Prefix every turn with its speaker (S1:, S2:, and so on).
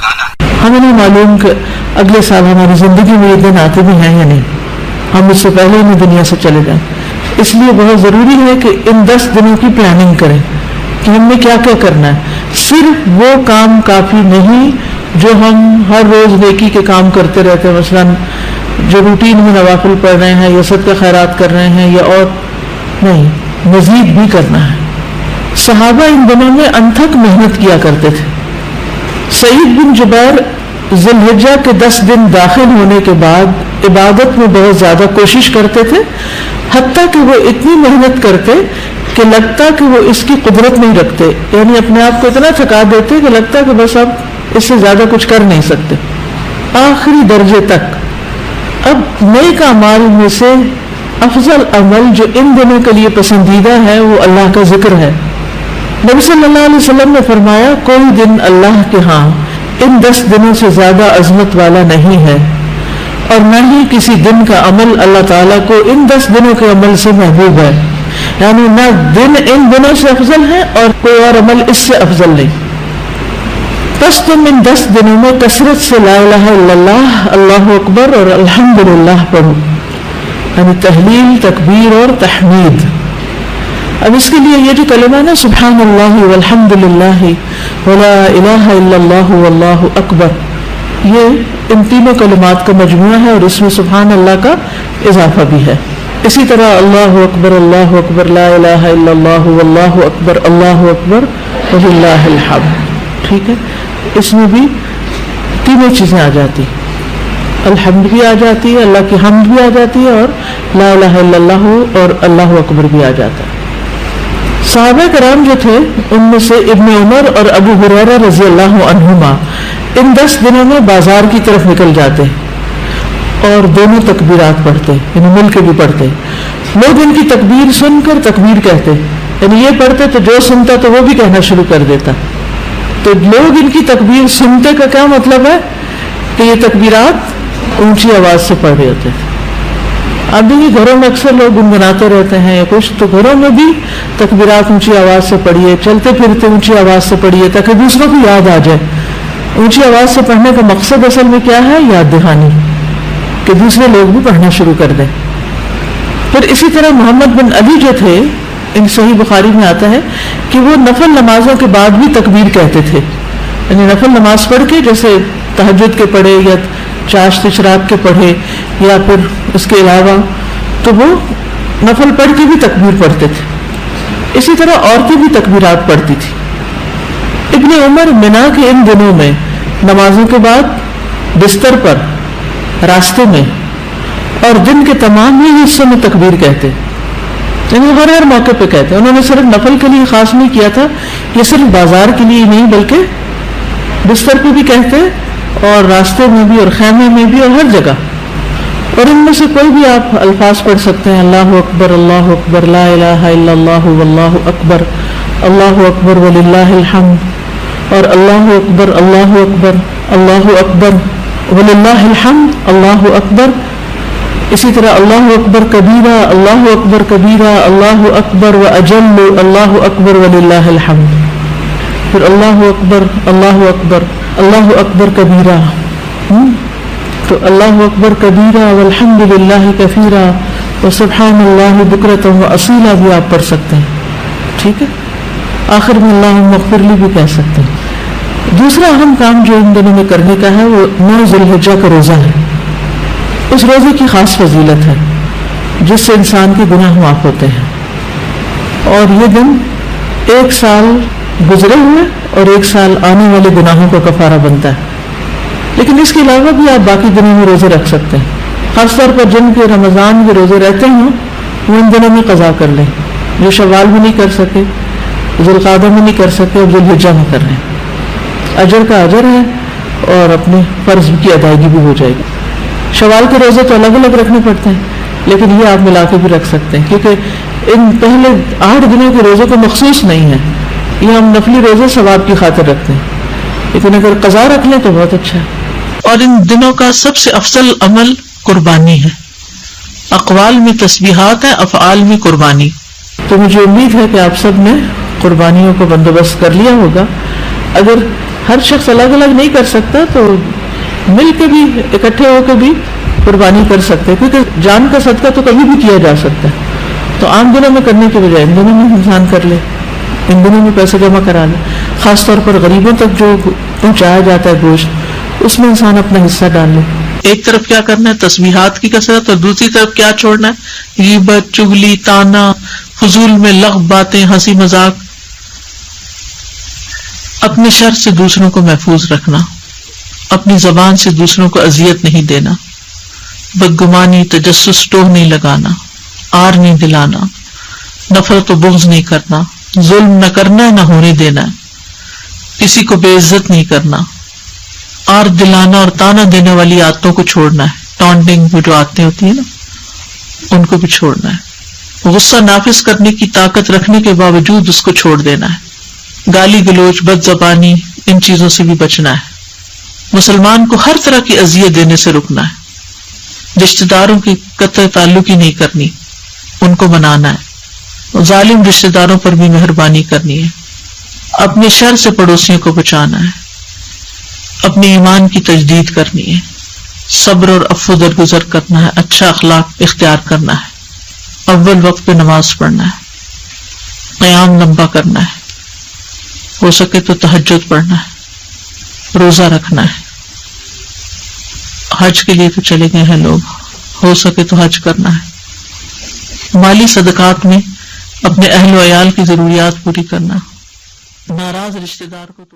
S1: بنانا ہے.
S2: ہمیں نہیں معلوم کہ اگلے سال ہماری زندگی میں یہ دن آتے بھی ہیں یا نہیں، ہم اس سے پہلے ہی دنیا سے چلے جائیں. اس لیے بہت ضروری ہے کہ ان 10 دنوں کی پلاننگ کریں کہ ہم نے کیا کیا کرنا ہے. صرف وہ کام کافی نہیں جو ہم ہر روز نیکی کے کام کرتے رہتے ہیں، مثلاً جو روٹین میں نوافل پڑھ رہے ہیں یا صدقہ خیرات کر رہے ہیں، یا اور نہیں، مزید بھی کرنا ہے. صحابہ ان دنوں میں انتھک محنت کیا کرتے تھے. سعید بن جبیر ذی الحجہ کے 10 دن داخل ہونے کے بعد عبادت میں بہت زیادہ کوشش کرتے تھے، حتیٰ کہ وہ اتنی محنت کرتے کہ لگتا کہ وہ اس کی قدرت نہیں رکھتے، یعنی اپنے آپ کو اتنا تھکا دیتے کہ لگتا کہ بس اب اس سے زیادہ کچھ کر نہیں سکتے، آخری درجے تک. اب نیک اعمال میں سے افضل عمل جو ان دنوں کے لیے پسندیدہ ہے وہ اللہ کا ذکر ہے. نبی صلی اللہ علیہ وسلم نے فرمایا کوئی دن اللہ کے ہاں ان 10 دنوں سے زیادہ عظمت والا نہیں ہے، اور نہ ہی کسی دن کا عمل اللہ تعالیٰ کو ان 10 دنوں کے عمل سے محبوب ہے. یعنی نہ دن ان دنوں سے افضل ہے اور کوئی اور عمل اس سے افضل نہیں. بس تم ان 10 دنوں میں کثرت سے لا الہ الا اللہ، اللہ اکبر اور الحمدللہ پڑھو، یعنی تحلیل، تکبیر اور تحمید. اب اس کے لیے یہ جو کلمہ ہے نا، سبحان اللہ والحمدللہ ولا الہ الا اللہ واللہ اکبر، یہ ان تینوں کلمات کا مجموعہ ہے اور اس میں سبحان اللہ کا اضافہ بھی ہے. اسی طرح اللہ اکبر لا الہ الا اللہ واللہ اکبر وللہ الحمد. ٹھیک ہے، اس میں بھی تینوں چیزیں آ جاتی، الحمد بھی آ جاتی ہے، اللہ کی حمد بھی آ جاتی ہے، اور لا الہ الا اللہ اور اللہ اکبر بھی آ جاتا ہے. صحابہ کرام جو تھے ان میں سے ابن عمر اور ابو ہریرہ رضی اللہ عنہما ان 10 دنوں میں بازار کی طرف نکل جاتے اور دونوں تکبیرات پڑھتے، یعنی مل کے بھی پڑھتے. لوگ ان کی تکبیر سن کر تکبیر کہتے، یعنی یہ پڑھتے تو جو سنتا تو وہ بھی کہنا شروع کر دیتا. تو لوگ ان کی تکبیر سنتے کا کیا مطلب ہے کہ یہ تکبیرات اونچی آواز سے پڑھ رہے ہوتے تھے. ابھی گھروں میں اکثر لوگ گنگناتے رہتے ہیں یا کچھ، تو گھروں میں بھی تکبیرات اونچی آواز سے پڑھیے، چلتے پھرتے اونچی آواز سے پڑھیے تاکہ دوسروں کو یاد آ جائے. اونچی آواز سے پڑھنے کا مقصد اصل میں کیا ہے؟ یاد دہانی، کہ دوسرے لوگ بھی پڑھنا شروع کر دیں. پھر اسی طرح محمد بن علی جو تھے، ان صحیح بخاری میں آتا ہے کہ وہ نفل نمازوں کے بعد بھی تکبیر کہتے تھے، یعنی نفل نماز پڑھ کے جیسے تہجد کے پڑھے یا چاشت چراغ کے پڑھے یا پھر اس کے علاوہ، تو وہ نفل پڑھ کے بھی تکبیر پڑھتے تھے. اسی طرح عورتیں بھی تکبیرات پڑھتی تھی. ابن عمر منا کے ان دنوں میں نمازوں کے بعد بستر پر، راستے میں اور دن کے تمام ہی حصوں میں تکبیر کہتے، یعنی ہر موقع پہ کہتے. انہوں نے صرف نفل کے لیے خاص نہیں کیا تھا، یہ صرف بازار کے لیے نہیں بلکہ بستر پہ بھی کہتے اور راستے میں بھی اور خیمے میں بھی اور ہر جگہ. اور ان میں سے کوئی بھی آپ الفاظ پڑھ سکتے ہیں، اللہ اکبر لا الہ الا اللہ واللہ اکبر وللہ الحمد، اور اللہ اکبر وللہ الحمد، اللہ اکبر. اسی طرح اللہ اکبر کبیرہ، اللہ اکبر واجل، اللہ اکبر وللہ الحمد. پھر اللہ اکبر کبیرہ، تو اللہ اکبر کبیرہ والحمد للہ کثیرہ وسبحان اللہ بکرۃ واصیلا بھی آپ پڑھ سکتے ہیں. ٹھیک ہے، آخر میں اللہم اغفر لی بھی کہہ سکتے ہیں. دوسرا اہم کام جو ان دنوں میں کرنے کا ہے وہ 9 ذی الحجہ کا روزہ ہے. اس روزے کی خاص فضیلت ہے جس سے انسان کے گناہ معاف ہوتے ہیں، اور یہ دن 1 سال گزرے ہوئے اور 1 سال آنے والے گناہوں کا کفارہ بنتا ہے. لیکن اس کے علاوہ بھی آپ باقی دنوں میں روزے رکھ سکتے ہیں، خاص طور پر جن کے رمضان کے روزے رہتے ہیں وہ ان دنوں میں قضا کر لیں. جو شوال میں نہیں کر سکے، ذوالقعدہ میں نہیں کر سکے، اور ذوالحجہ میں کر لیں. اجر کا اجر ہے اور اپنے فرض کی ادائیگی بھی ہو جائے گی. شوال کے روزے تو الگ الگ رکھنے پڑتے ہیں، لیکن یہ آپ ملا کے بھی رکھ سکتے ہیں، کیونکہ ان پہلے 8 دنوں کے روزے کو مخصوص نہیں ہے، یہ ہم نفلی روزے ثواب کی خاطر رکھتے ہیں، لیکن اگر قضا رکھ لیں تو بہت اچھا ہے. اور ان دنوں کا سب سے افضل عمل قربانی ہے. اقوال میں تسبیحات ہے، افعال میں قربانی. تو مجھے امید ہے کہ آپ سب نے قربانیوں کو بندوبست کر لیا ہوگا. اگر ہر شخص الگ الگ نہیں کر سکتا، تو مل کے بھی اکٹھے ہو کے بھی قربانی کر سکتے ہیں، کیونکہ جان کا صدقہ تو کبھی بھی کیا جا سکتا ہے. تو عام دنوں میں کرنے کے بجائے ان دنوں میں انسان کر لے، ان دنوں میں پیسے جمع کرا لے. خاص طور پر غریبوں تک جو پہنچایا جاتا ہے گوشت، اس میں انسان اپنا حصہ ڈال لے.
S1: ایک طرف کیا کرنا ہے تسبیحات کی کثرت، اور دوسری طرف کیا چھوڑنا ہے غیبت، چغلی، تانا، فضول میں لغو باتیں، ہنسی مذاق. اپنے شر سے دوسروں کو محفوظ رکھنا، اپنی زبان سے دوسروں کو اذیت نہیں دینا، بدگمانی، تجسس، ٹوہ نہیں لگانا، آر نہیں دلانا، نفرت و بغض نہیں کرنا، ظلم نہ کرنا نہ ہونے دینا، کسی کو بے عزت نہیں کرنا، آر دلانا اور تانا دینے والی عادتوں کو چھوڑنا ہے. ٹانٹنگ وہ جو عادتیں ہوتی ہیں نا، ان کو بھی چھوڑنا ہے. غصہ نافذ کرنے کی طاقت رکھنے کے باوجود اس کو چھوڑ دینا ہے. گالی گلوچ، بد زبانی، ان چیزوں سے بھی بچنا ہے. مسلمان کو ہر طرح کی اذیت دینے سے رکنا ہے. رشتہ داروں کی قطع تعلق ہی نہیں کرنی، ان کو منانا ہے. ظالم رشتہ داروں پر بھی مہربانی کرنی ہے. اپنے شر سے پڑوسیوں کو بچانا ہے. اپنے ایمان کی تجدید کرنی ہے. صبر اور عفو درگزر کرنا ہے. اچھا اخلاق اختیار کرنا ہے. اول وقت پہ نماز پڑھنا ہے. قیام لمبا کرنا ہے. ہو سکے تو تہجد پڑھنا ہے. روزہ رکھنا ہے. حج کے لیے تو چلے گئے ہیں لوگ، ہو سکے تو حج کرنا ہے. مالی صدقات میں اپنے اہل و عیال کی ضروریات پوری کرنا. ناراض رشتہ دار کو تو